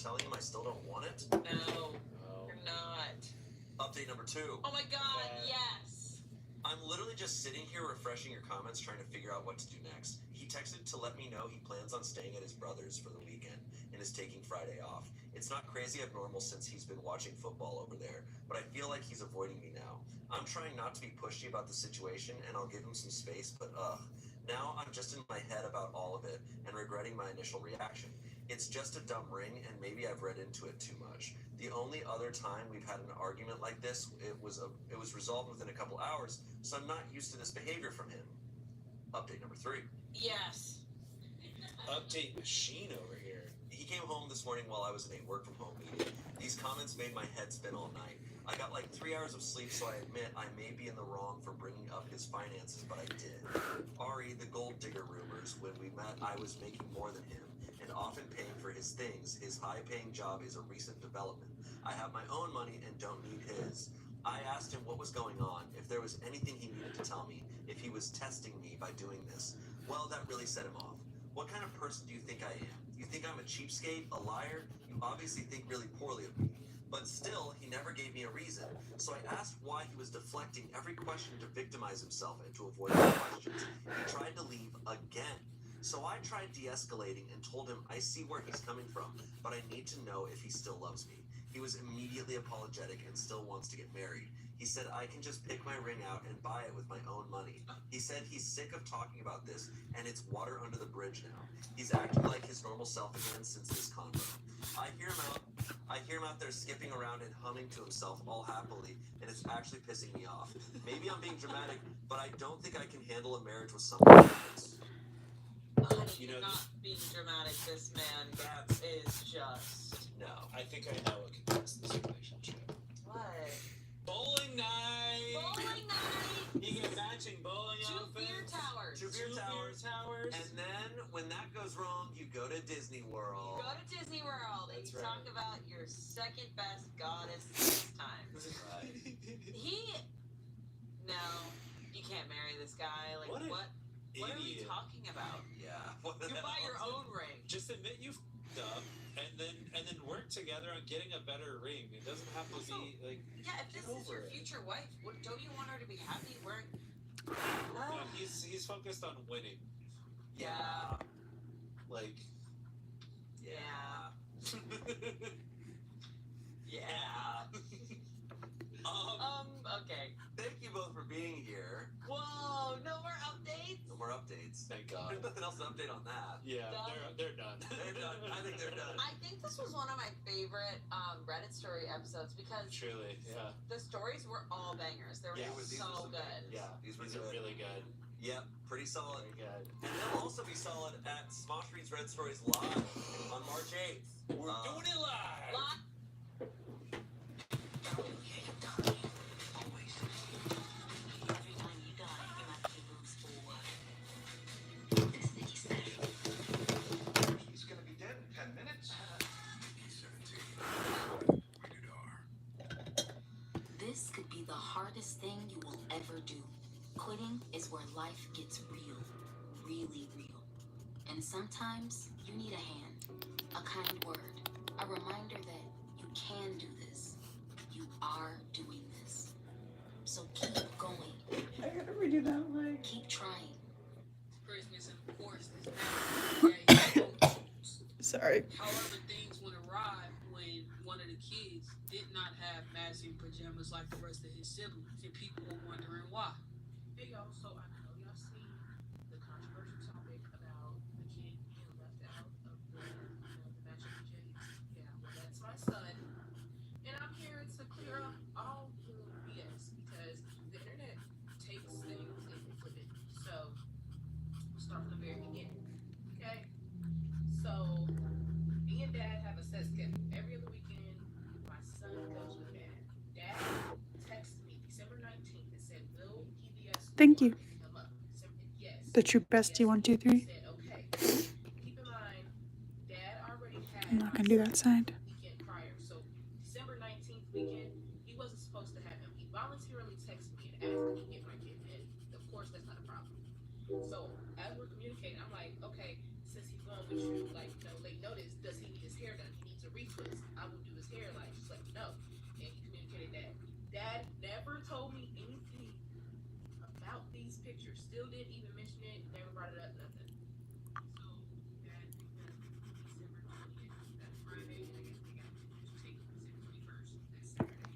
telling him I still don't want it? No, you're not. Update number 2. Oh my God, yes. I'm literally just sitting here refreshing your comments, trying to figure out what to do next. He texted to let me know he plans on staying at his brother's for the weekend and is taking Friday off. It's not crazy abnormal since he's been watching football over there, but I feel like he's avoiding me now. I'm trying not to be pushy about the situation, and I'll give him some space, but now I'm just in my head about all of it and regretting my initial reaction. It's just a dumb ring, and maybe I've read into it too much. The only other time we've had an argument like this, it was resolved within a couple hours, so I'm not used to this behavior from him. Update number 3. Yes. Update machine over here. He came home this morning while I was in a work-from-home meeting. These comments made my head spin all night. I got like 3 hours of sleep, so I admit I may be in the wrong for bringing up his finances, but I did. Ari, the gold digger rumors, when we met, I was making more than him and often paying for his things. His high-paying job is a recent development. I have my own money and don't need his. I asked him what was going on, if there was anything he needed to tell me, if he was testing me by doing this. Well, that really set him off. What kind of person do you think I am? You think I'm a cheapskate, a liar? You obviously think really poorly of me. But still, he never gave me a reason. So I asked why he was deflecting every question to victimize himself and to avoid my questions. He tried to leave again. So I tried de-escalating and told him I see where he's coming from, but I need to know if he still loves me. He was immediately apologetic and still wants to get married. He said I can just pick my ring out and buy it with my own money. He said he's sick of talking about this and it's water under the bridge now. He's acting like his normal self again since this convo. I hear him out there skipping around and humming to himself all happily, and it's actually pissing me off. Maybe I'm being dramatic, but I don't think I can handle a marriage with someone else. Honey, you're not being dramatic. This man is just... No. I think I know what can fix this relationship. What? Bowling night! Bowling night! You get matching bowling outfits. 2 beer towers. 2 beer towers. And then, when that goes wrong, you go to Disney World. You go to Disney World and That's you right. talk about your second best goddess this time. Right. No, you can't marry this guy. Like, What an what are we idiot. talking about? Yeah. What the You hell? buy your own ring. Just admit you f***ed up, and then work together on getting a better ring. It doesn't have to Also, be like. Yeah, if this is your over it. future wife, don't you want her to be happy wearing... No, he's focused on winning. Yeah. Like. Yeah. Yeah. Okay. Thank you both for being here. Whoa, no more updates? No more updates. Thank God. There's nothing else to update on that. Yeah, Done. they're done. They're done. I think they're done. I think this was one of my favorite Reddit story episodes because Truly, yeah. the stories were all bangers. They were Yeah, these were so some good. bangers. Yeah, These were are good. really good. Yep, pretty solid. Very good. And they'll also be solid at Smosh Reads Red Stories Live on March 8th. We're doing it live. Lot. He's gonna be dead in 10 minutes. This could be the hardest thing you will ever do. Quitting is where life gets real, really real. And sometimes you need a hand, a kind word, a reminder that you can do this. You are doing this. So keep going. I gotta redo that like. Keep trying. Christmas and course is now. Sorry. However, things would arrive when one of the kids did not have matching pajamas like the rest of his siblings, and people were wondering why. Hey y'all, so I know y'all see the controversial topic about the kid being left out of the matching pajamas. Yeah, well that's my son, and I'm here to clear up all the BS because the internet takes things and flip it. So we'll start from the very beginning. Okay? So me and Dad have a set schedule. Every other weekend, my son goes with Dad. Dad texted me December 19th and said, "Will PBS Thank you. pick him up?" Yes. The true bestie 1, 2, 3. He said, "Okay." Keep in mind, Dad already had I'm not gonna do that side. weekend prior. So December 19th weekend, he wasn't supposed to have him. He voluntarily texted me and asked me to get my kid, and of course that's not a problem. So as we're communicating, I'm like, okay, since he's going with you, like, late notice, does he need his hair done? He needs a retwist. hair like, just let me know. And he communicated that. Dad never told me anything about these pictures. Still didn't even mention it. Never brought it up. Nothing. So Dad picked up December 20th. That's Friday. I guess they got the pictures taken December 21st. That's Saturday.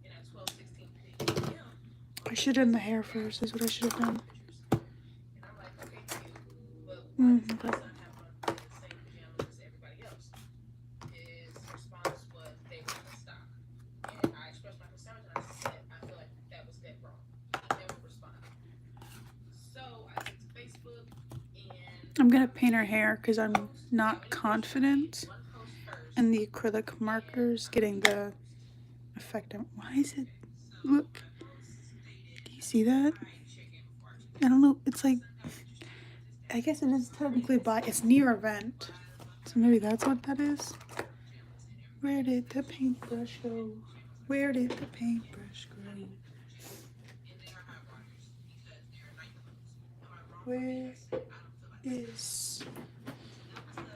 And at 12:16 p.m. I should have done the hair first, is what I should have done. And I'm like, okay, cute. But why does my son have on the same pajamas as everybody else? His response was they were in stock. And I expressed my concerns and I said I feel like that was dead wrong. He never responded. So I took to Facebook and I'm gonna paint her hair because I'm not confident in the acrylic markers getting the effect. Why is it? Look. Do you see that? I don't know. It's like, I guess it is technically by, it's near a vent. So maybe that's what that is. Where did the paintbrush go? Where did the paintbrush go? Where is...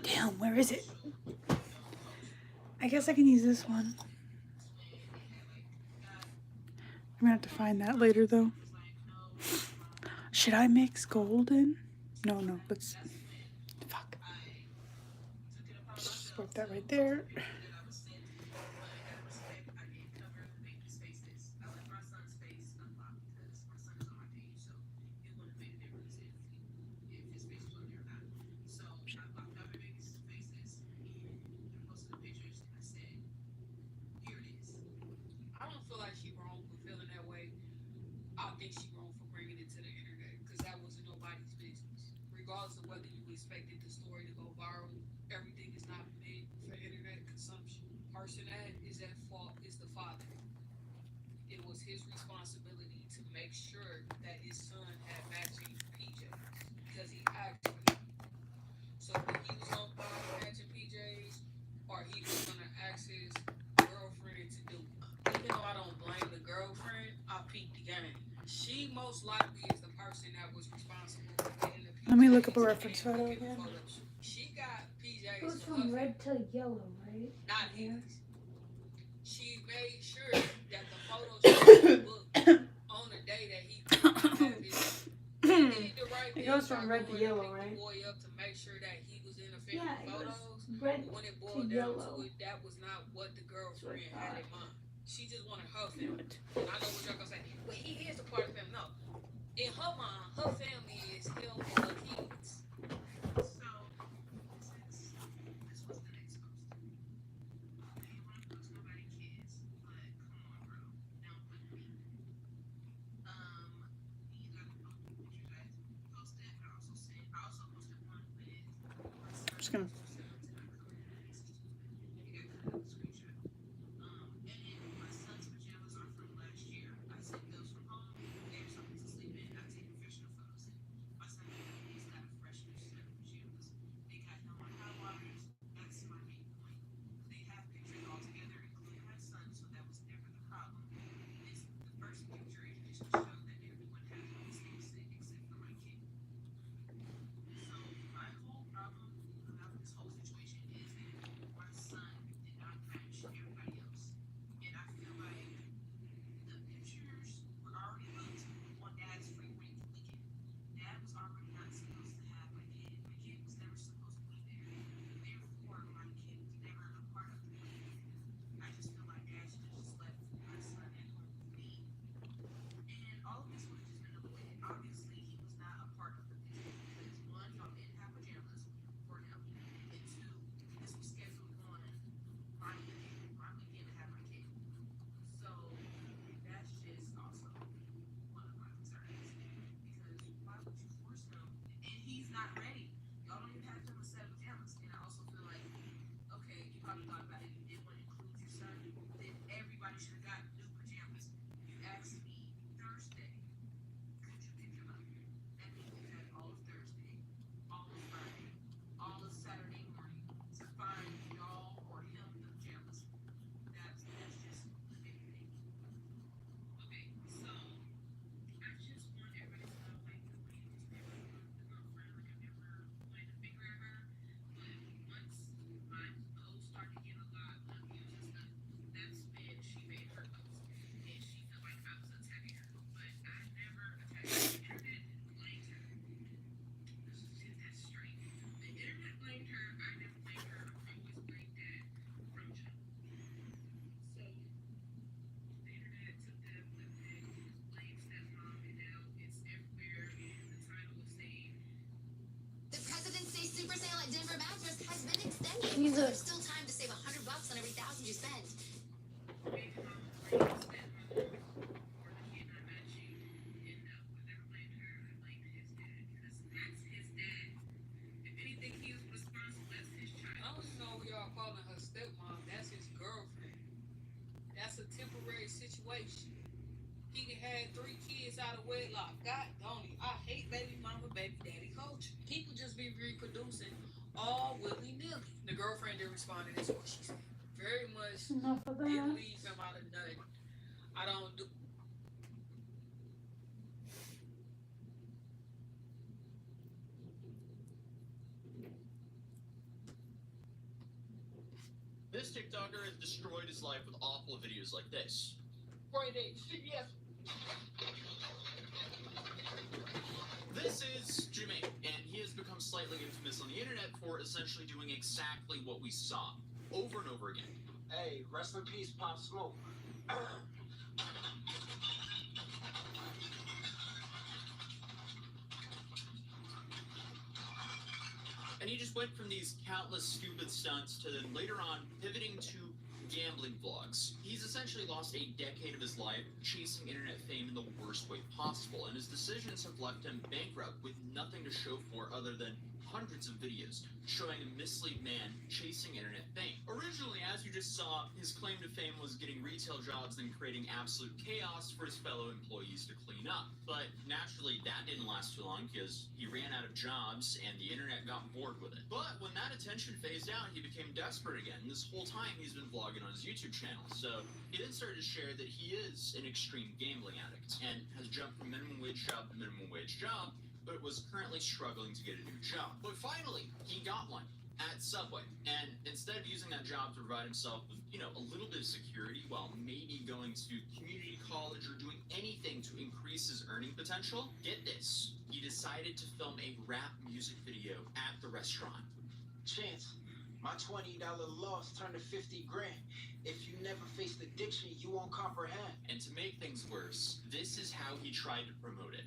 Damn, where is it? I guess I can use this one. I'm gonna have to find that later though. Should I mix gold in? No, let's... Fuck. Just put that right there. I don't feel like she wrong for feeling that way. I think she wrong for bringing it to the internet because that wasn't nobody's business. Regardless of whether you expected the story to go viral, everything is not meant for internet consumption. Person that is at fault is the father. It was his responsibility to make sure that his son had matching PJs because he asked for them. So when he was gonna buy matching PJs, or he was gonna ask his girlfriend to do it. Even though I don't blame the girlfriend, I peeped the game. She most likely is the person that was responsible for getting the PJs. Let me look up a reference photo again. She got PJs. It was from red to yellow, right? Not his. She made sure that the photos she booked on the day that he have his. He did the right It thing goes by from red to going and yellow, pick right? the boy up to make sure that he was in the Yeah, family it was photos. red But when it to boiled down yellow. to it, that was not what the girlfriend That's what I had in mind. She just wanted her family. And I know what y'all gonna say. Well, he is a part of the family. No. In her mind, her family is him and her kids. So this was the next post. I didn't want to post nobody kids, but come on, bro. Don't put me. These are the pictures I posted, but I also posted one with my son. I'm just gonna... super sale at Denver Mattress has been extended. Jesus. So there's still time to save $100 on every 1,000 you spend. I don't even know who y'all calling her stepmom. That's his girlfriend. That's a temporary situation. He done had 3 kids out of wedlock. God don't he? I hate baby mama, baby daddy culture. People just be reproducing all willy-nilly. The girlfriend didn't respond, and that's what she said. Very much Enough of didn't that. leave him out of nothing. I don't do. This TikToker has destroyed his life with awful videos like this. Friday, CBS. This is Jermaine, and he has become slightly infamous on the internet for essentially doing exactly what we saw over and over again. Hey, rest in peace, Pop Smoke. And he just went from these countless stupid stunts to then later on pivoting to gambling vlogs. He's essentially lost a decade of his life chasing internet fame in the worst way possible, and his decisions have left him bankrupt with nothing to show for other than hundreds of videos showing a mislead man chasing internet fame. Originally, as you just saw, his claim to fame was getting retail jobs and creating absolute chaos for his fellow employees to clean up. But naturally, that didn't last too long because he ran out of jobs and the internet got bored with it. But when that attention phased out, he became desperate again. This whole time, he's been vlogging on his YouTube channel. So he then started to share that he is an extreme gambling addict and has jumped from minimum wage job to minimum wage job, but was currently struggling to get a new job. But finally, he got one at Subway. And instead of using that job to provide himself with, a little bit of security while maybe going to community college or doing anything to increase his earning potential, get this, he decided to film a rap music video at the restaurant. Chance, my $20 loss turned to 50 grand. If you never faced addiction, you won't comprehend. And to make things worse, this is how he tried to promote it.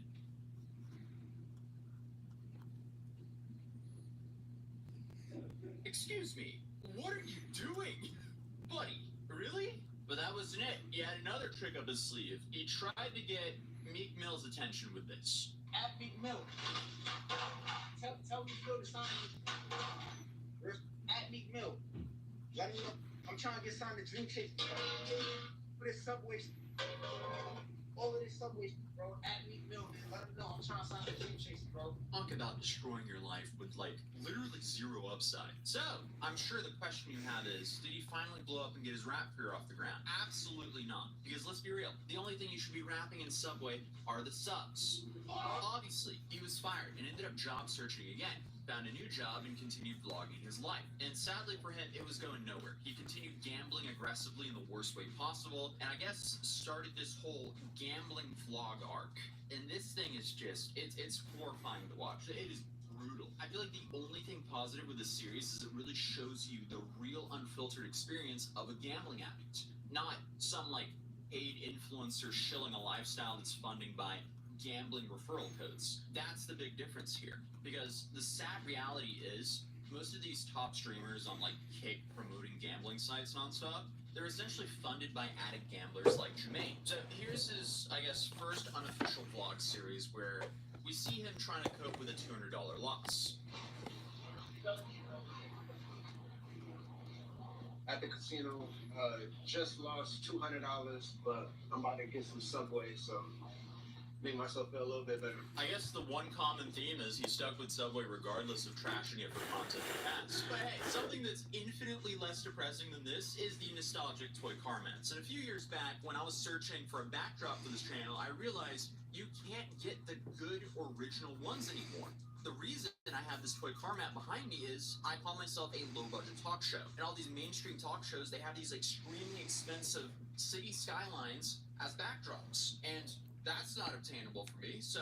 Excuse me, what are you doing? Buddy, really? But that wasn't it. He had another trick up his sleeve. He tried to get Meek Mill's attention with this. At Meek Mill. Tell me to go to sign. At Meek Mill. Let me know. I'm trying to get signed to Dream Chase. For this Subway. All of this Subway, bro. At Meek Mill, man. Let them know I'm trying to sign to Dream Chase, bro. Talk about destroying your life with, literally zero upside. So, I'm sure the question you have is, did he finally blow up and get his rap career off the ground? Absolutely not. Because let's be real, the only thing you should be rapping in Subway are the subs. Obviously, he was fired and ended up job searching again. Found a new job and continued vlogging his life. And sadly for him, it was going nowhere. He continued gambling aggressively in the worst way possible, and I guess started this whole gambling vlog arc. And this thing is just, it's horrifying to watch. It is brutal. I feel like the only thing positive with this series is it really shows you the real unfiltered experience of a gambling addict. Not some paid influencer shilling a lifestyle that's funding by gambling referral codes. That's the big difference here. Because the sad reality is, most of these top streamers on Kick promoting gambling sites nonstop, they're essentially funded by addict gamblers like Jermaine. So here's his, first unofficial vlog series where we see him trying to cope with a $200 loss. At the casino, just lost $200, but I'm about to get some Subway, so make myself feel a little bit better. I guess the one common theme is he stuck with Subway regardless of trashing it for content in the past. But hey, something that's infinitely less depressing than this is the nostalgic toy car mats. And a few years back, when I was searching for a backdrop for this channel, I realized you can't get the good original ones anymore. The reason I have this toy car mat behind me is I call myself a low-budget talk show. And all these mainstream talk shows, they have these extremely expensive city skylines as backdrops. And that's not obtainable for me. So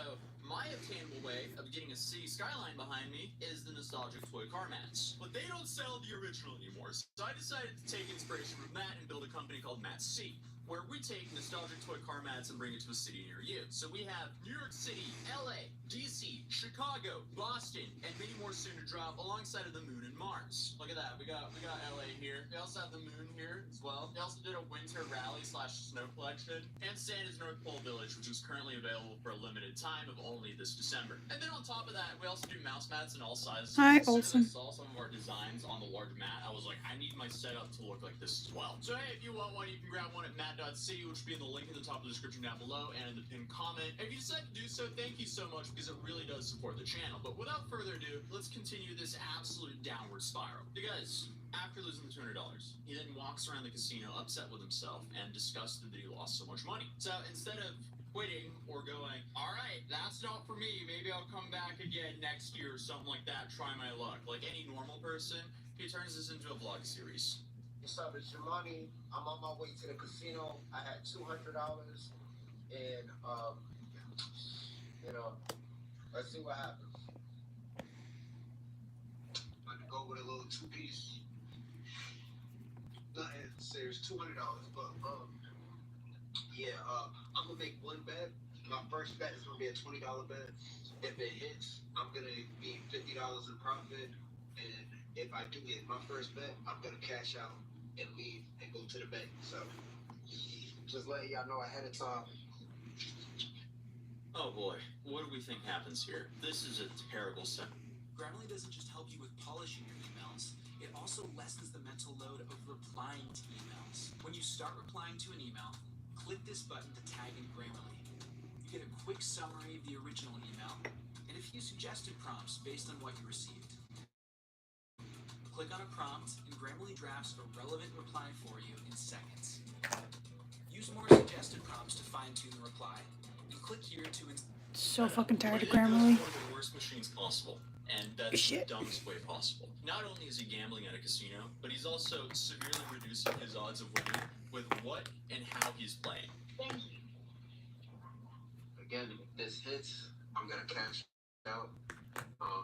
My obtainable way of getting a city skyline behind me is the nostalgic toy car mats. But they don't sell the original anymore, so I decided to take inspiration from that and build a company called Mat C, where we take nostalgic toy car mats and bring it to a city near you. So we have New York City, LA, DC, Chicago, Boston, and many more soon to drop alongside of the moon and Mars. Look at that, we got LA here. We also have the moon here as well. They also did a winter rally / snow collection, and Santa's North Pole Village, which is currently available for a limited time of only this December. And then on top of that, we also do mouse mats in all sizes. Hi, As soon as Olsen. I saw some of our designs on the large mat, I was like, I need my setup to look like this as well. So hey, if you want one, you can grab one at mat.c, which will be in the link in the top of the description down below and in the pinned comment. If you decide to do so, thank you so much, because it really does support the channel. But without further ado, let's continue this absolute downward spiral. Because after losing the $200, he then walks around the casino upset with himself and disgusted that he lost so much money. So instead of quitting or going, all right, that's not for me, maybe I'll come back again next year or something like that, try my luck, like any normal person, he turns this into a vlog series. What's up, it's Jamani. I'm on my way to the casino. I had $200 and, let's see what happens. I'm gonna go with a little two-piece. Nothing serious, $200, but, I'm gonna make one bet. My first bet is gonna be a $20 bet. If it hits, I'm gonna be $50 in profit. And if I do hit my first bet, I'm gonna cash out and leave and go to the bank. So just letting y'all know ahead of time. Oh boy, what do we think happens here? This is a terrible step. Grammarly doesn't just help you with polishing your emails, it also lessens the mental load of replying to emails. When you start replying to an email, click this button to tag in Grammarly. You get a quick summary of the original email and a few suggested prompts based on what you received. Click on a prompt and Grammarly drafts a relevant reply for you in seconds. Use more suggested prompts to fine-tune the reply, and click here to So fucking tired of But it is Grammarly. one of the worst machines possible, and that's Shit. the dumbest way possible. Not only is he gambling at a casino, but he's also severely reducing his odds of winning with what and how he's playing. Again, if this hits, I'm gonna cash out.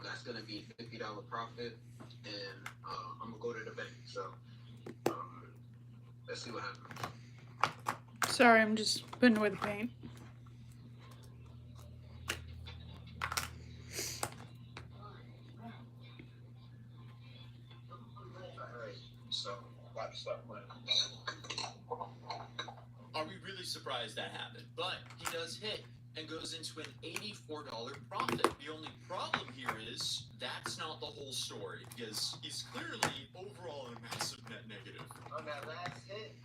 That's gonna be $50 profit, and I'm gonna go to the bank. So let's see what happens. Sorry, I'm just putting away the paint. Alright, so about to start playing. Are we really surprised that happened? But he does hit and goes into an $84 profit. The only problem here is that's not the whole story, because he's clearly overall in a massive net negative. On that last hit,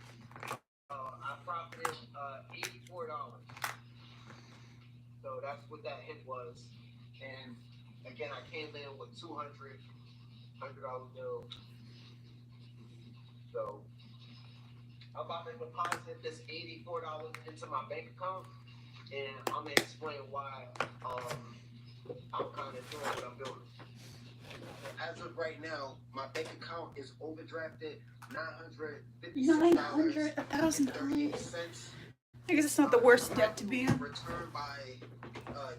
I profited $84. So that's what that hit was. And again, I came in with $100 bill. So I'm about to deposit this $84 into my bank account, and I'm gonna explain why I'm kind of doing what I'm doing. As of right now, my bank account is overdrafted $956. $1,000. I guess it's not the worst debt to be in. Returned by,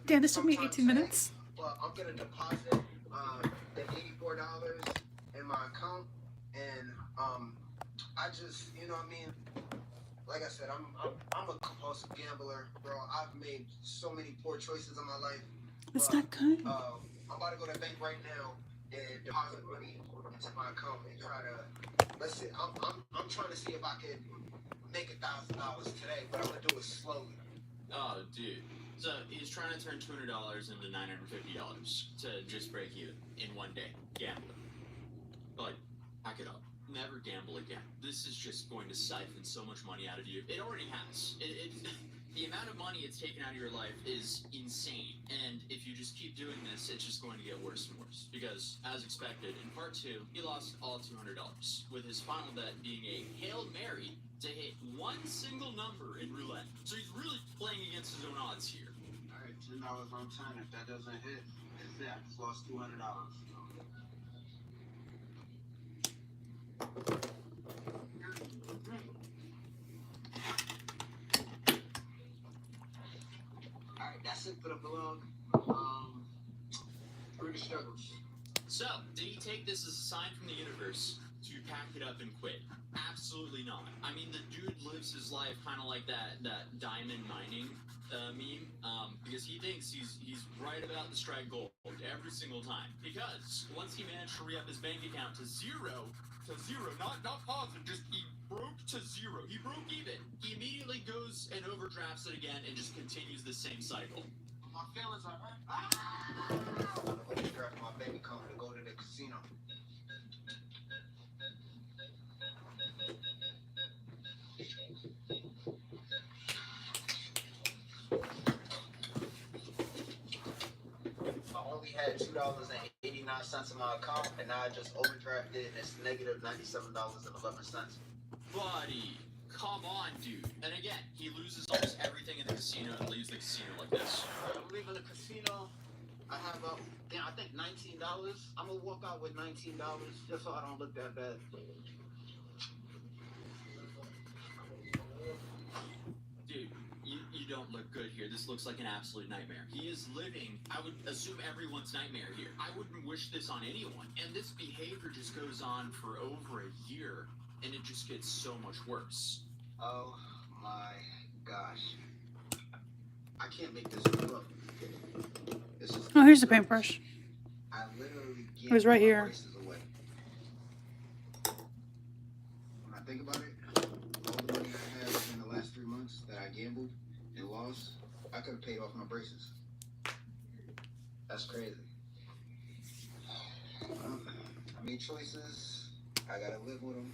Damn, this took me sometime 18 minutes. Well, I'm gonna deposit the $84 in my account, and I just, you know what I mean? Like I said, I'm a compulsive gambler, bro. I've made so many poor choices in my life. It's not good. I'm about to go to the bank right now and deposit money into my account and try to. Let's see. I'm trying to see if I can make $1,000 today, but I'm gonna do it slowly. Oh, dude. So he's trying to turn $200 into $950 to just break even in one day. Gambling. But pack it up. Never gamble again. This is just going to siphon so much money out of you. It already has. The amount of money it's taken out of your life is insane. And if you just keep doing this, it's just going to get worse and worse. Because, as expected, in part 2, he lost all $200, with his final bet being a Hail Mary to hit one single number in roulette. So he's really playing against his own odds here. All right, $10 on 10. If that doesn't hit, it's that. I just lost $200. Alright, that's it for the vlog. struggles. So, did he take this as a sign from the universe to pack it up and quit? Absolutely not. I mean, the dude lives his life kind of like that diamond mining meme, because he thinks he's right about the strike gold every single time. Because once he managed to re-up his bank account to zero, not positive, just he broke to zero. He broke even. He immediately goes and overdrafts it again and just continues the same cycle. My feelings are hurt. I'm gonna grab my bank account to go to the casino. I only had $2.89 in my account, and now I just overdrafted, and it's negative $97.11. Buddy, come on, dude. And again, he loses almost everything in the casino and leaves the casino like this. I'm leaving the casino. I have I think $19. I'm gonna walk out with $19 just so I don't look that bad. Dude, you don't look good here. This looks like an absolute nightmare. He is living, I would assume, everyone's nightmare here. I wouldn't wish this on anyone. And this behavior just goes on for over a year, and it just gets so much worse. Oh my gosh. I can't make this up. Oh, here's the paintbrush. I literally It was right here. Away. When I think about it, all the money I had in the last 3 months that I gambled and lost, I could have paid off my braces. That's crazy. I made choices. I gotta live with them.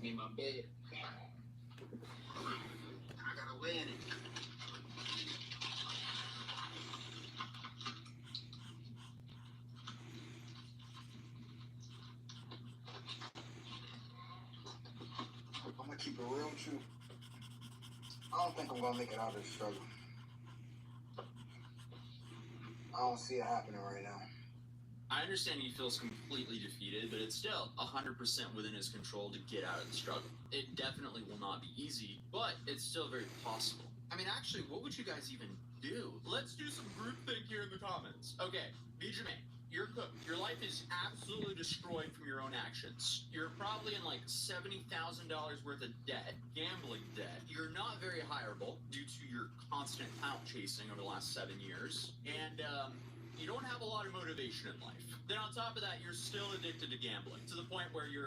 Need my bed. I gotta lay in it. I'm gonna keep it real with you. I don't think I'm gonna make it out of this struggle. I don't see it happening right now. I understand he feels completely defeated, but it's still 100% within his control to get out of the struggle. It definitely will not be easy, but it's still very possible. I mean, actually, what would you guys even do? Let's do some groupthink here in the comments. Okay, Benjamin, you're cooked. Your life is absolutely destroyed from your own actions. You're probably in like $70,000 worth of debt, gambling debt. You're not very hireable due to your constant clout chasing over the last 7 years. And, you don't have a lot of motivation in life. Then on top of that, you're still addicted to gambling to the point where you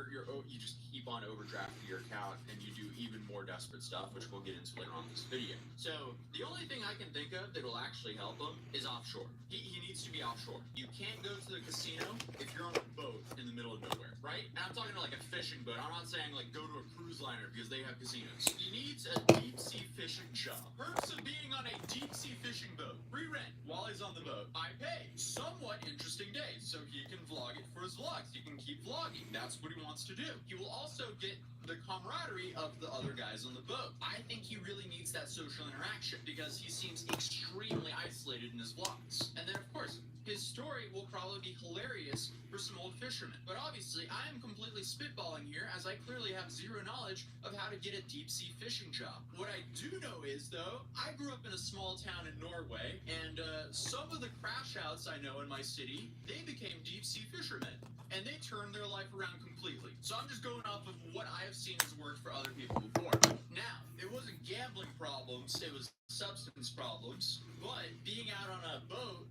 just keep on overdrafting your account and you do even more desperate stuff, which we'll get into later on in this video. So the only thing I can think of that will actually help him is offshore. He needs to be offshore. You can't go to the casino if you're on a boat in the middle of nowhere, right? And I'm talking to like a fishing boat. I'm not saying like go to a cruise liner because they have casinos. He needs a deep sea fishing job. Perks of being on a deep sea fishing boat. Free rent while he's on the boat. I pay. Somewhat interesting day, so he can vlog it for his vlogs. He can keep vlogging. That's what he wants to do. He will also get the camaraderie of the other guys on the boat. I think he really needs that social interaction because he seems extremely isolated in his vlogs. And then, of course, his story will probably be hilarious for some old fishermen. But obviously, I am completely spitballing here as I clearly have zero knowledge of how to get a deep sea fishing job. What I do know is, though, I grew up in a small town in Norway, and some of the crash outs I know in my city, they became deep sea fishermen. And they turned their life around completely. So I'm just going off of what I have seen has worked for other people before. Now, it wasn't gambling problems, it was substance problems, but being out on a boat,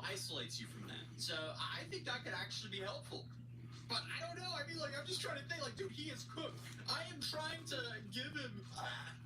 isolates you from that. So I think that could actually be helpful. But I don't know, I mean, I'm just trying to think, dude, he is cooked. I am trying to give him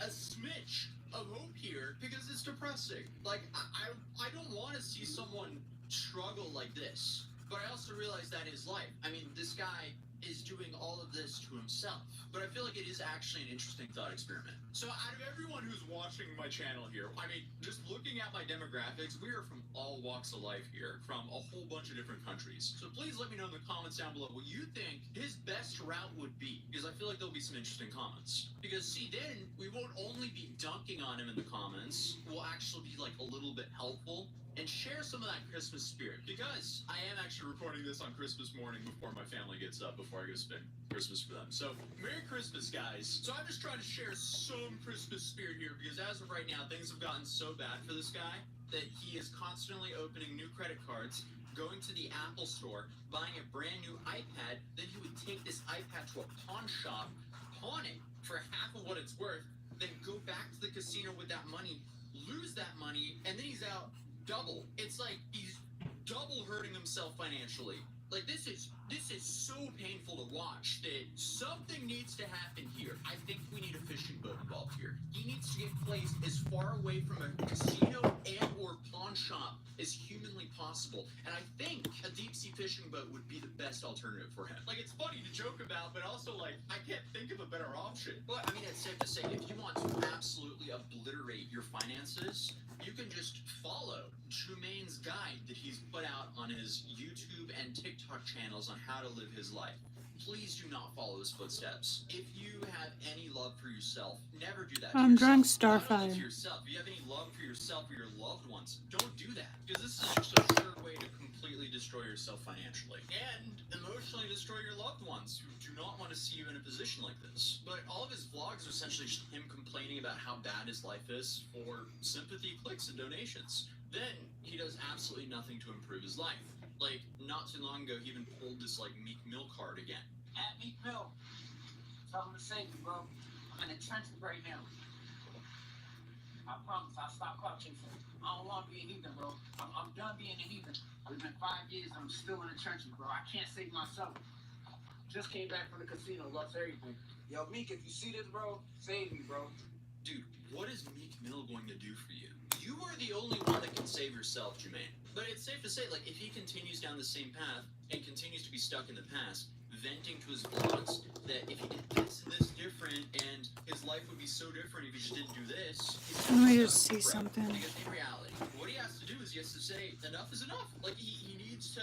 a smidge of hope here because it's depressing. I don't want to see someone struggle like this. But I also realize that is life. I mean, this guy is doing all of this to himself. But I feel like it is actually an interesting thought experiment. So out of everyone who's watching my channel here, I mean, just looking at my demographics, we are from all walks of life here, from a whole bunch of different countries. So please let me know in the comments down below what you think his best route would be, because I feel like there'll be some interesting comments. Because see, then we won't only be dunking on him in the comments, we'll actually be a little bit helpful and share some of that Christmas spirit, because I am actually recording this on Christmas morning before my family gets up, before I go spend Christmas for them. So, Merry Christmas, guys. So I'm just trying to share some Christmas spirit here, because as of right now, things have gotten so bad for this guy that he is constantly opening new credit cards, going to the Apple store, buying a brand new iPad, then he would take this iPad to a pawn shop, pawn it for half of what it's worth, then go back to the casino with that money, lose that money, and then he's out double. It's like he's double hurting himself financially. Like, this is so painful to watch that something needs to happen here. I think we need a fishing boat involved here. He needs to get placed as far away from a casino and or pawn shop as humanly possible. And I think a deep sea fishing boat would be the best alternative for him. Like, it's funny to joke about, but also, like, I can't think of a better option. But, I mean, it's safe to say, if you want to absolutely obliterate your finances, you can just follow Trumaine's guide that he's put out on his YouTube and TikTok channels on how to live his life. Please do not follow his footsteps. If you have any love for yourself, never do that to I'm drawing yourself. Not only Starfire. to yourself. If you have any love for yourself or your loved ones, don't do that. Because this is just a sure way to completely destroy yourself financially. And emotionally destroy your loved ones who do not want to see you in a position like this. But all of his vlogs are essentially just him complaining about how bad his life is for sympathy, clicks, and donations. Then he does absolutely nothing to improve his life. Like, not too long ago, he even pulled this, like, Meek Mill card again. At Meek Mill. Tell him to save me, bro. I'm in the trenches right now. I promise I'll stop clout chasing. I don't want to be a heathen, bro. I'm done being a heathen. It's been 5 years and I'm still in the trenches, bro. I can't save myself. Just came back from the casino, lost everything. Yo, Meek, if you see this, bro, save me, bro. Dude, what is Meek Mill going to do for you? You are the only one that can save yourself, Jermaine. But it's safe to say, like, if he continues down the same path and continues to be stuck in the past, venting to his vlogs that if he did this and this different and his life would be so different if he just didn't do this. Let me just see something. Because in reality, what he has to do is he has to say enough is enough. Like, he needs to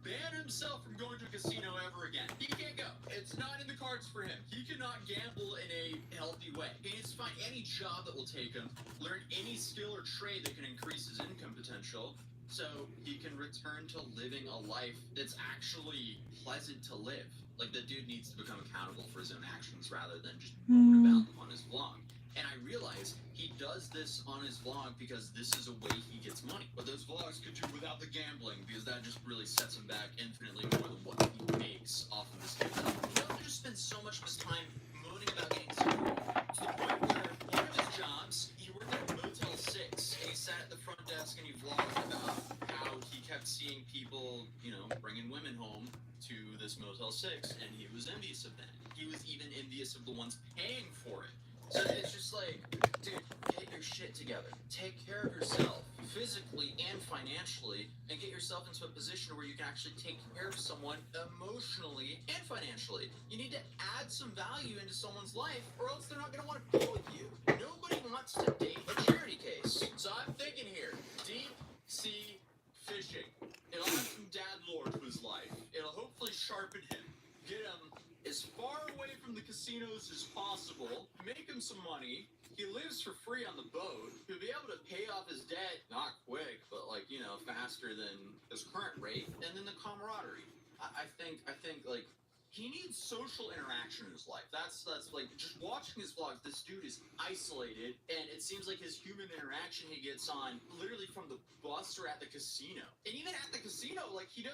ban himself from going to a casino ever again. He can't go. It's not in the cards for him. He cannot gamble in a healthy way. He needs to find any job that will take him, learn any skill or trade that can increase his income potential, so he can return to living a life that's actually pleasant to live. Like, the dude needs to become accountable for his own actions rather than just moan about them on his vlog. And I realize he does this on his vlog because this is a way he gets money. But those vlogs could do without the gambling because that just really sets him back infinitely more than what he makes off of his TikTok. He also just spends so much of his time moaning about getting screwed to the point where one of his jobs, he worked at Motel 6 and he sat at the front desk and he vlogged about how he kept seeing people, you know, bringing women home to this Motel 6 and he was envious of that. He was even envious of the ones paying for it. So it's just like, dude, get your shit together. Take care of yourself physically and financially and get yourself into a position where you can actually take care of someone emotionally and financially. You need to add some value into someone's life or else they're not going to want to be with you. Nobody wants to date a charity case. So I'm thinking here, deep sea fishing. It'll add some dad lore to his life. It'll hopefully sharpen him. Get him as far away from the casinos as possible, make him some money. He lives for free on the boat. He'll be able to pay off his debt, not quick, but like, you know, faster than his current rate. And then the camaraderie. I think like, he needs social interaction in his life. That's like, just watching his vlogs, this dude is isolated, and it seems like his human interaction he gets on literally from the bus or at the casino. And even at the casino, like, he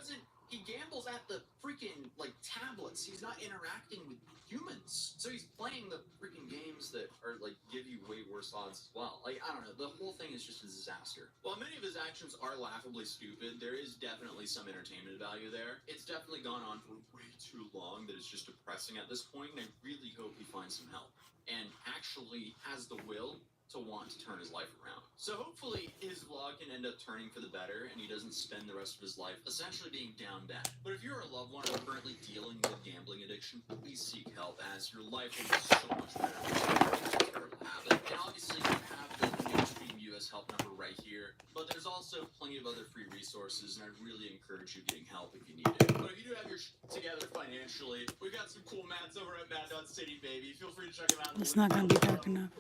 gambles at the freaking, like, tablets. He's not interacting with humans. So he's playing the freaking games that are, like, give you way worse odds as well. Like, I don't know. The whole thing is just a disaster. While many of his actions are laughably stupid, there is definitely some entertainment value there. It's definitely gone on for way too long that it's just depressing at this point, and I really hope he finds some help and actually has the will to want to turn his life around. So hopefully his vlog can end up turning for the better and he doesn't spend the rest of his life essentially being down bad. But if you're a loved one or currently dealing with gambling addiction, please seek help as your life will be so much better with this terrible habit. And obviously you have the mainstream US help number right here, but there's also plenty of other free resources and I'd really encourage you getting help if you need it. But if you do have your together financially, we got some cool mats over at Mad.City, baby. Feel free to check them out. It's not gonna be dark enough.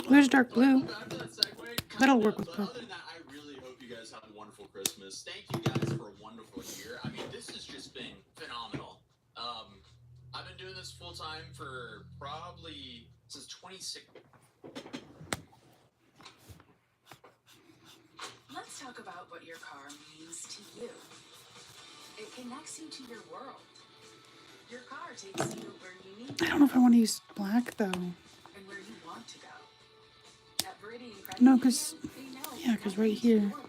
There's dark blue. That'll work with purple. Other than that, I really hope you guys have a wonderful Christmas. Thank you guys for a wonderful year. I mean, this has just been phenomenal. I've been doing this full time for probably since 2016. talk about what your car means to you. It connects you to your world. Your car takes you where you need to I don't know if I want to use black though. and where you want to go. At Viridian Credit No, Union, because, we know yeah, because right connecting to here, your world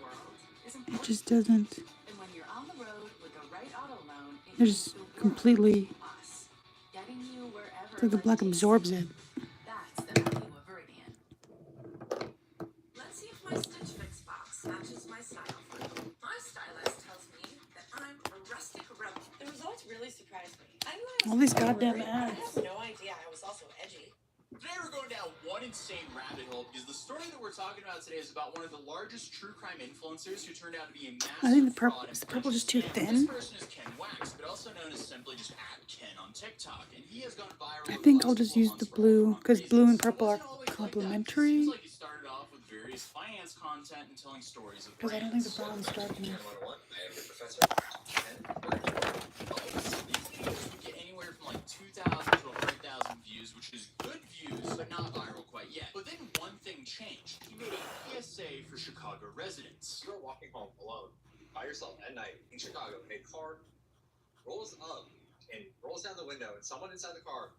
is it important. just doesn't. And when you're on the road with the right auto loan, it They're means just the world completely, to us, getting you wherever so the life black takes absorbs you. it. That's the value of Viridian. Let's see if my Stitch Fix box matches my style file. My stylist tells me that I'm a rustic rebel. The results really surprised me. I knew I All was these goddamn worried, but I ads. had no idea I was also edgy. Today we're going down one insane rabbit hole because the story that we're talking about today is about one of the largest true crime influencers who turned out to be a massive I think the purple, fraud and is the purple just French too scam. thin? This person is Ken Wax, but also known as simply just @Ken on TikTok, and he has gone viral. I over think the I'll last just couple of use the months for all the blue, wrong because blue and reasons. But it purple are wasn't always like that. It complementary. seems like he started off with various finance content and telling stories of Because I don't think the brands. brown's dark enough. I am the professor. Ken, These videos would get anywhere from like 2,000 to 100,000 views, which is good views, but not viral quite yet. But then one thing changed. He made a PSA for Chicago residents. You're walking home alone by yourself at night in Chicago, and a car rolls up and rolls down the window, and someone inside the car,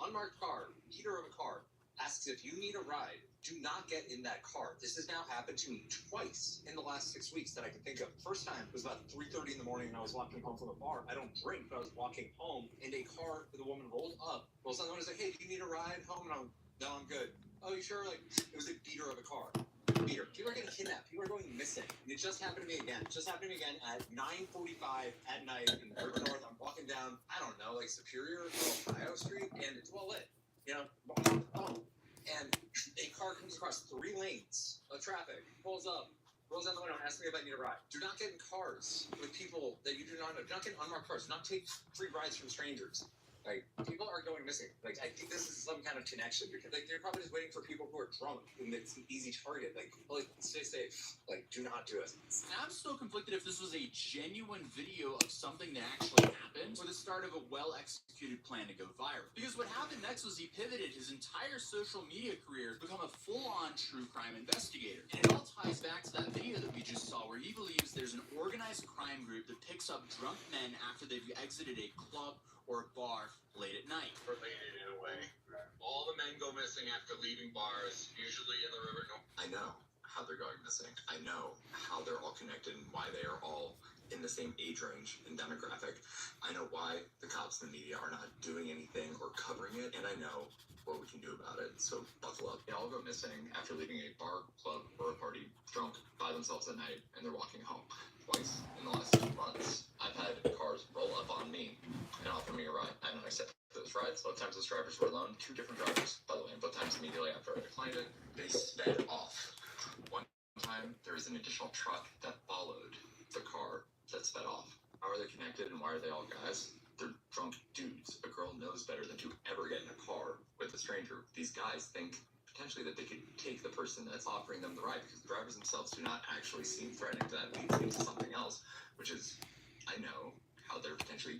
unmarked car, heater of a car, asks if you need a ride. Do not get in that car. This has now happened to me twice in the last 6 weeks that I can think of. First time was about 3:30 in the morning, and I was walking home from a bar. I don't drink, but I was walking home, and a car with a woman rolled up, rolls down the window, and was like, "Hey, do you need a ride home?" And no, I'm good. Oh, you sure? Like, it was a beater of a car. Beater. People are getting kidnapped. People are going missing. And it just happened to me again. It just happened to me again at 9:45 at night in River North. I'm walking down, I don't know, like Superior or Ohio Street, and it's well lit. You know, I'm on the phone. And a car comes across 3 lanes of traffic, pulls up, rolls down the window, and asks me if I need a ride. Do not get in cars with people that you do not know. Do not get in unmarked cars. Do not take free rides from strangers. Like, people are going missing. Like, I think this is some kind of connection because, like, they're probably just waiting for people who are drunk, and it's an easy target. Like, stay safe. Like, do not do it. I'm still conflicted if this was a genuine video of something that actually happened or the start of a well-executed plan to go viral. Because what happened next was he pivoted his entire social media career to become a full-on true crime investigator. And it all ties back to that video that we just saw where he believes there's an organized crime group that picks up drunk men after they've exited a club or a bar late at night. Related in a way. All the men go missing after leaving bars, usually in the river. I know how they're going missing. I know how they're all connected and why they are all in the same age range and demographic. I know why the cops and the media are not doing anything or covering it, and I know what we can do about it. So buckle up. They all go missing after leaving a bar, club, or a party drunk by themselves at night, and they're walking home. Twice in the last 2 months, I've had cars roll up on me and offer me a ride. I don't accept those rides. Both times those drivers were alone. 2 different drivers, by the way. And both times immediately after I declined it, they sped off. One time, there was an additional truck that followed the car that sped off. How are they connected and why are they all guys? They're drunk dudes. A girl knows better than to ever get in a car with a stranger. These guys think potentially that they could take the person that's offering them the ride because the drivers themselves do not actually seem threatening. That leads me to something else, which is I know how they're potentially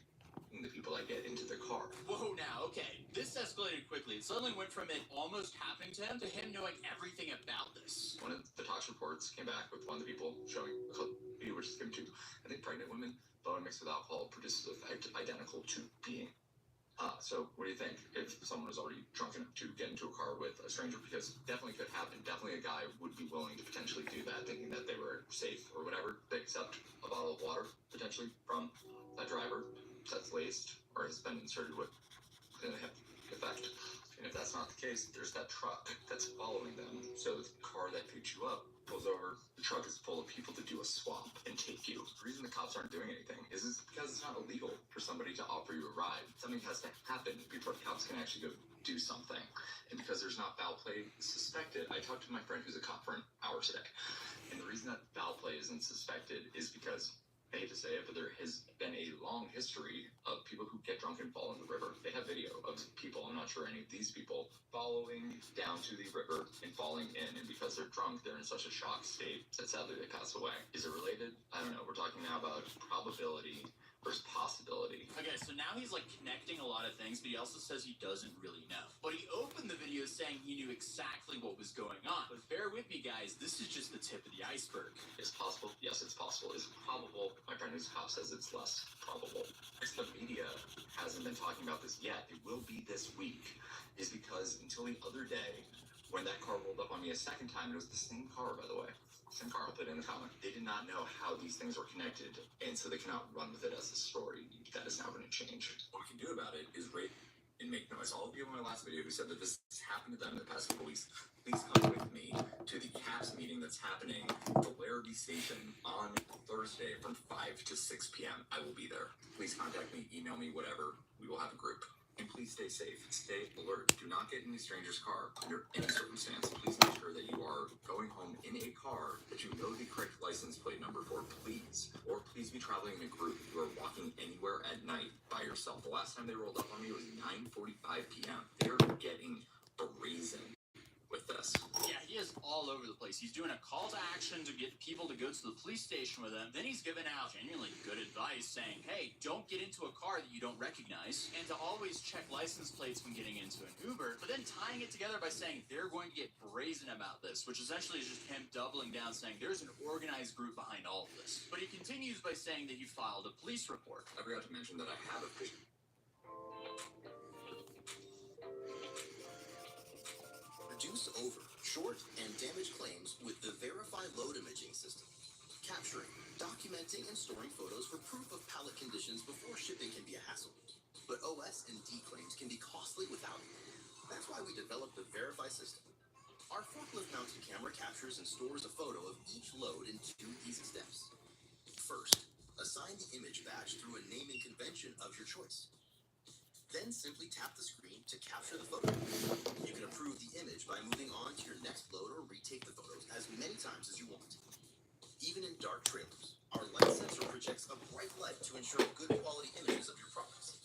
the people that get into the car. Whoa, now, okay. This escalated quickly. It suddenly went from it almost happening to him knowing everything about this. One of the Tox reports came back with one of the people showing a clip, which is given to, I think, pregnant women. Bone mixed with alcohol produces an effect identical to peeing. So what do you think if someone was already drunk enough to get into a car with a stranger? Because definitely could happen. Definitely a guy would be willing to potentially do that, thinking that they were safe or whatever. They accept a bottle of water, potentially, from that driver that's laced or has been inserted with an effect. And if that's not the case, there's that truck that's following them. So the car that picked you up pulls over. The truck is full of people to do a swap and take you. The reason the cops aren't doing anything is because it's not illegal for somebody to offer you a ride. Something has to happen before the cops can actually go do something. And because there's not foul play suspected, I talked to my friend who's a cop for an hour today. And the reason that foul play isn't suspected is because, I hate to say it, but there has been a long history of people who get drunk and fall in the river. They have video of people, I'm not sure any of these people, following down to the river and falling in. And because they're drunk, they're in such a shocked state that sadly they pass away. Is it related? I don't know. We're talking now about probability First possibility. Okay, so now he's like connecting a lot of things, but he also says he doesn't really know. But he opened the video saying he knew exactly what was going on. But bear with me, guys, this is just the tip of the iceberg. It's possible? Yes, it's possible. Is it probable? My friend who's a cop says it's less probable. If the media hasn't been talking about this yet, it will be this week, is because until the other day, when that car rolled up on me a second time, it was the same car, by the way. Same car, I'll put it in the comment. They did not know how these things were connected, and so they cannot run with it as a story. That is now going to change. What we can do about it is rate and make noise. All of you in my last video who said that this has happened to them in the past couple weeks, please come with me to the CAPS meeting that's happening at the Larrabee Station on Thursday from 5 to 6 p.m. I will be there. Please contact me, email me, whatever. We will have a group. And please stay safe. Stay alert. Do not get in a stranger's car under any circumstance. Please make sure that you are going home in a car that you know the correct license plate number for, please. Or please be traveling in a group. You are walking anywhere at night by yourself. The last time they rolled up on me was 9:45 p.m. They're getting brazen with this. Yeah, he is all over the place. He's doing a call to action to get people to go to the police station with him. Then he's giving out genuinely good advice saying, hey, don't get into a car that you don't recognize, and to always check license plates when getting into an Uber, but then tying it together by saying they're going to get brazen about this, which essentially is just him doubling down saying there's an organized group behind all of this. But he continues by saying that he filed a police report. I forgot to mention that I have a Reduce over, short, and damaged claims with the Verify Load Imaging System. Capturing, documenting, and storing photos for proof of pallet conditions before shipping can be a hassle. But OS and D claims can be costly without it. That's why we developed the Verify system. Our forklift-mounted camera captures and stores a photo of each load in 2 easy steps. First, assign the image badge through a naming convention of your choice. Then simply tap the screen to capture the photo. You can approve the image by moving on to your next load or retake the photos as many times as you want. Even in dark trailers, our light sensor projects a bright light to ensure good quality images of your products.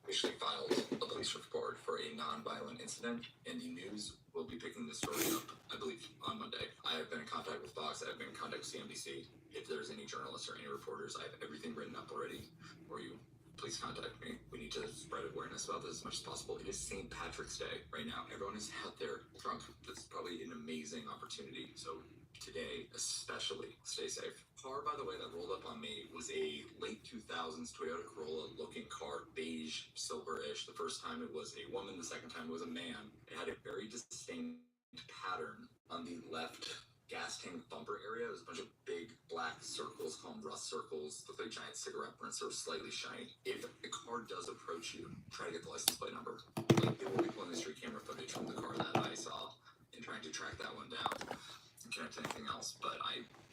Officially filed a police report for a non-violent incident, and the news will be picking this story up, I believe, on Monday. I have been in contact with Fox. I have been in contact with CNBC. If there's any journalists or any reporters, I have everything written up already for you. Please contact me. We need to spread awareness about this as much as possible. It is St. Patrick's Day right now. Everyone is out there drunk. That's probably an amazing opportunity. So today, especially, stay safe. Car, by the way, that rolled up on me was a late 2000s Toyota Corolla looking car, beige, silverish. The first time it was a woman, the second time it was a man. It had a very distinct pattern on the left gas tank bumper area. There's a bunch of big black circles, called rust circles, look like giant cigarette burns, sort of slightly shiny. If the car does approach you, try to get the license plate number. Like, they will be pulling the street camera footage from the car that I saw and trying to track that one down and connect to anything else. But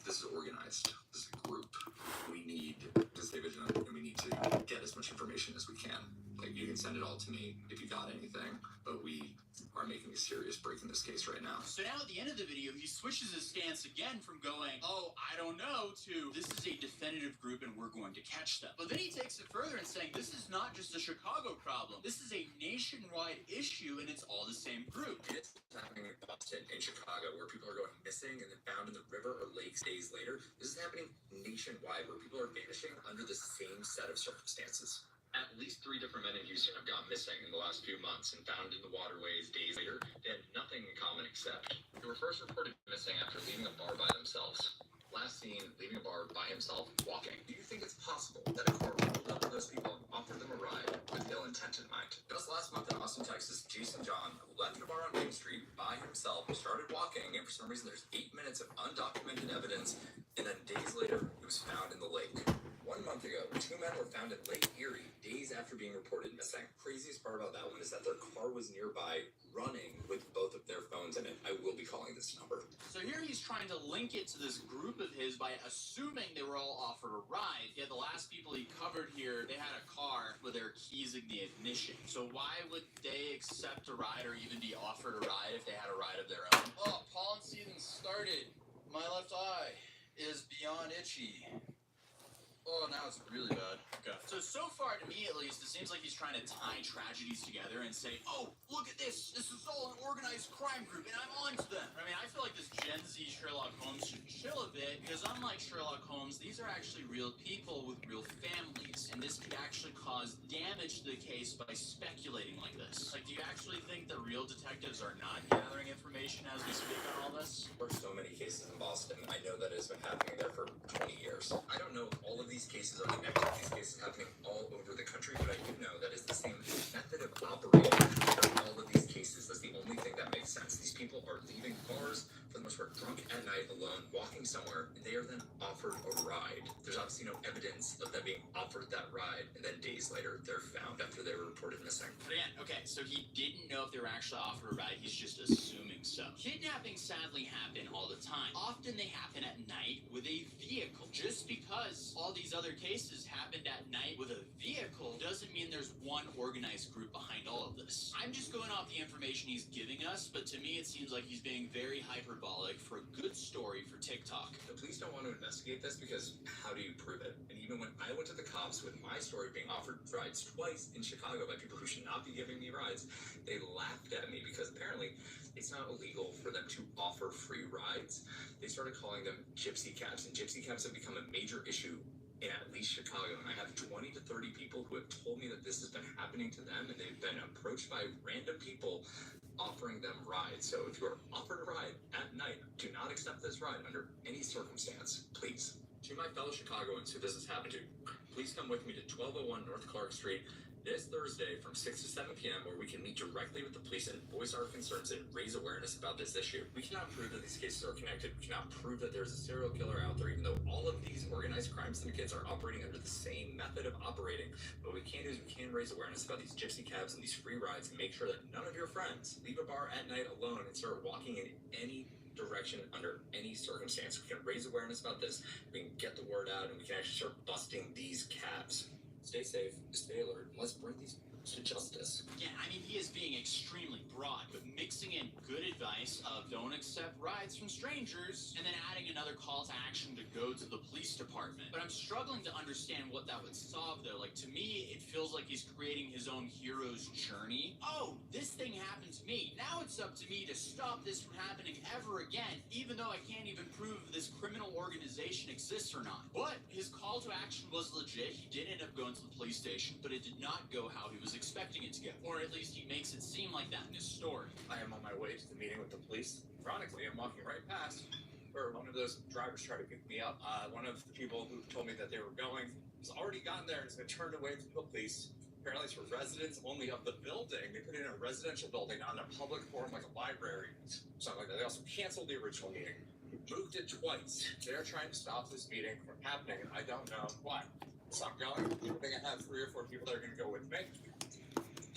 this is organized. This is a group. We need to stay vigilant, and we need to get as much information as we can. Like, you can send it all to me if you got anything, but we are making a serious break in this case right now. So now at the end of the video, he switches his stance again from going, oh, I don't know, to this is a definitive group and we're going to catch them. But then he takes it further and saying this is not just a Chicago problem. This is a nationwide issue and it's all the same group. It's happening in Boston and Chicago where people are going missing and then found in the river or lakes days later. This is happening nationwide where people are vanishing under the same set of circumstances. At least 3 different men in Houston have gone missing in the last few months and found in the waterways days later. They had nothing in common except they were first reported missing after leaving a bar by themselves. Last seen leaving a bar by himself, walking. Do you think it's possible that a car rolled up to those people and offered them a ride with ill intent in mind? Just last month in Austin, Texas, Jason John left a bar on Main Street by himself, started walking, and for some reason there's 8 minutes of undocumented evidence, and then days later he was found in the lake. 1 month ago, 2 men were found in Lake Erie days after being reported missing. Craziest part about that one is that their car was nearby running with both of their phones in it. I will be calling this number. So here he's trying to link it to this group of his by assuming they were all offered a ride. Yet the last people he covered here, they had a car with their keys in the ignition. So why would they accept a ride or even be offered a ride if they had a ride of their own? Oh, pollen season started. My left eye is beyond itchy. Oh, now it's really bad. Okay. So far, to me at least, it seems like he's trying to tie tragedies together and say, oh, look at this. This is all an organized crime group, and I'm on to them. I mean, I feel like this Gen Z Sherlock Holmes should chill a bit, because unlike Sherlock Holmes, these are actually real people with real families, and this could actually cause damage to the case by speculating like this. Like, do you actually think the real detectives are not gathering information as we speak on all this? There are so many cases in Boston. I know that it's been happening there for 20 years. I don't know if all of these cases are connected. These cases happening all over the country, but I do know that it's the same method of operating for all of these cases. That's the only thing that makes sense. These people are leaving bars, for the most part, drunk at night, alone, walking somewhere, and they are then offered a ride. There's obviously no evidence of them being offered that ride, and then days later, they're found after they were reported missing. But again, okay, so he didn't know if they were actually offered a ride. He's just assuming so. Kidnappings sadly happen all the time. Often they happen at night with a vehicle. Just because all these other cases happened at night with a vehicle doesn't mean there's one organized group behind all of this. I'm just going off the information he's giving us, but to me it seems like he's being very hyperbolic for a good story for TikTok. The police don't want to investigate this because how do you prove it? And even when I went to the cops with my story being offered rides twice in Chicago by people who should not be giving me rides, they laughed at me because apparently it's not illegal for them to offer free rides. They started calling them gypsy cabs, and gypsy cabs have become a major issue in at least Chicago. And I have 20 to 30 people who have told me that this has been happening to them, and they've been approached by random people offering them rides. So if you are offered a ride at night, do not accept this ride under any circumstance, please. To my fellow Chicagoans who this has happened to, please come with me to 1201 North Clark Street this Thursday from 6 to 7 p.m. where we can meet directly with the police and voice our concerns and raise awareness about this issue. We cannot prove that these cases are connected. We cannot prove that there's a serial killer out there, even though all of these organized crime syndicates are operating under the same method of operating. What we can do is we can raise awareness about these gypsy cabs and these free rides and make sure that none of your friends leave a bar at night alone and start walking in any direction under any circumstance. We can raise awareness about this, we can get the word out, and we can actually start busting these cabs. Stay safe, stay alert, and let's bring these to justice. Yeah, I mean, he is being extremely broad, but mixing in good advice of don't accept rides from strangers, and then adding another call to action to go to the police department. But I'm struggling to understand what that would solve, though. Like, to me, it feels like he's creating his own hero's journey. Oh, this thing happened to me. Now it's up to me to stop this from happening ever again, even though I can't even prove this criminal organization exists or not. But his call to action was legit. He did end up going to the police station, but it did not go how he was expecting it to go. Or at least he makes it seem like that in his story. I am on my way to the meeting with the police. Ironically, I'm walking right past where one of those drivers tried to pick me up. One of the people who told me that they were going has already gotten there and has been turned away from the police. Apparently it's for residents only of the building. They put it in a residential building, not in a public forum like a library, something like that. They also canceled the original meeting, moved it twice. They're trying to stop this meeting from happening, and I don't know why. So I'm going. I think I have 3 or 4 people that are going to go with me.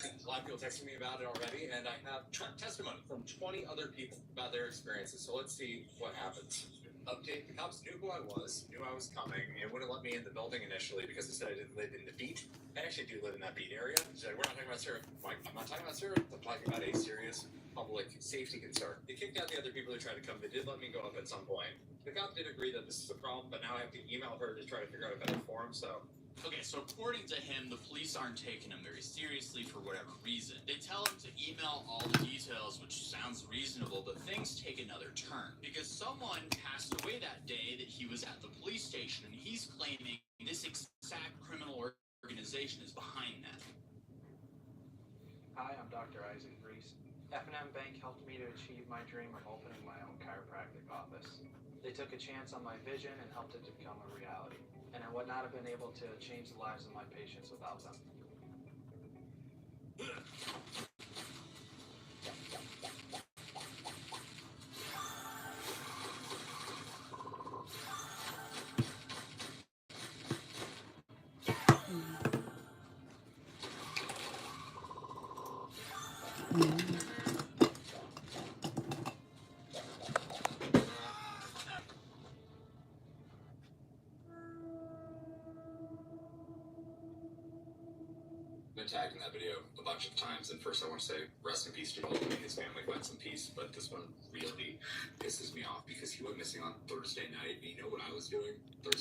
A lot of people texting me about it already, and I have testimony from 20 other people about their experiences. So let's see what happens. Update: the cops knew who I was, knew I was coming. It wouldn't let me in the building initially because they said I didn't live in the beat. I actually do live in that beat area. They said, we're not talking about syrup. I'm like, I'm not talking about syrup. I'm talking about a serious public safety concern. They kicked out the other people who tried to come. They did let me go up at some point. The cop did agree that this is a problem, but now I have to email her to try to figure out a better forum. So. Okay, so according to him, the police aren't taking him very seriously for whatever reason. They tell him to email all the details, which sounds reasonable, but things take another turn. Because someone passed away that day that he was at the police station, and he's claiming this exact criminal organization is behind that. Hi, I'm Dr. Isaac Reese. F&M Bank helped me to achieve my dream of opening my own chiropractic office. They took a chance on my vision and helped it to become a reality. And I would not have been able to change the lives of my patients without them. Been tagged in that video a bunch of times, and first I want to say rest in peace to Joel and his family, find some peace, but this one really pisses me off because he went missing on Thursday night, and you know what I was doing Thursday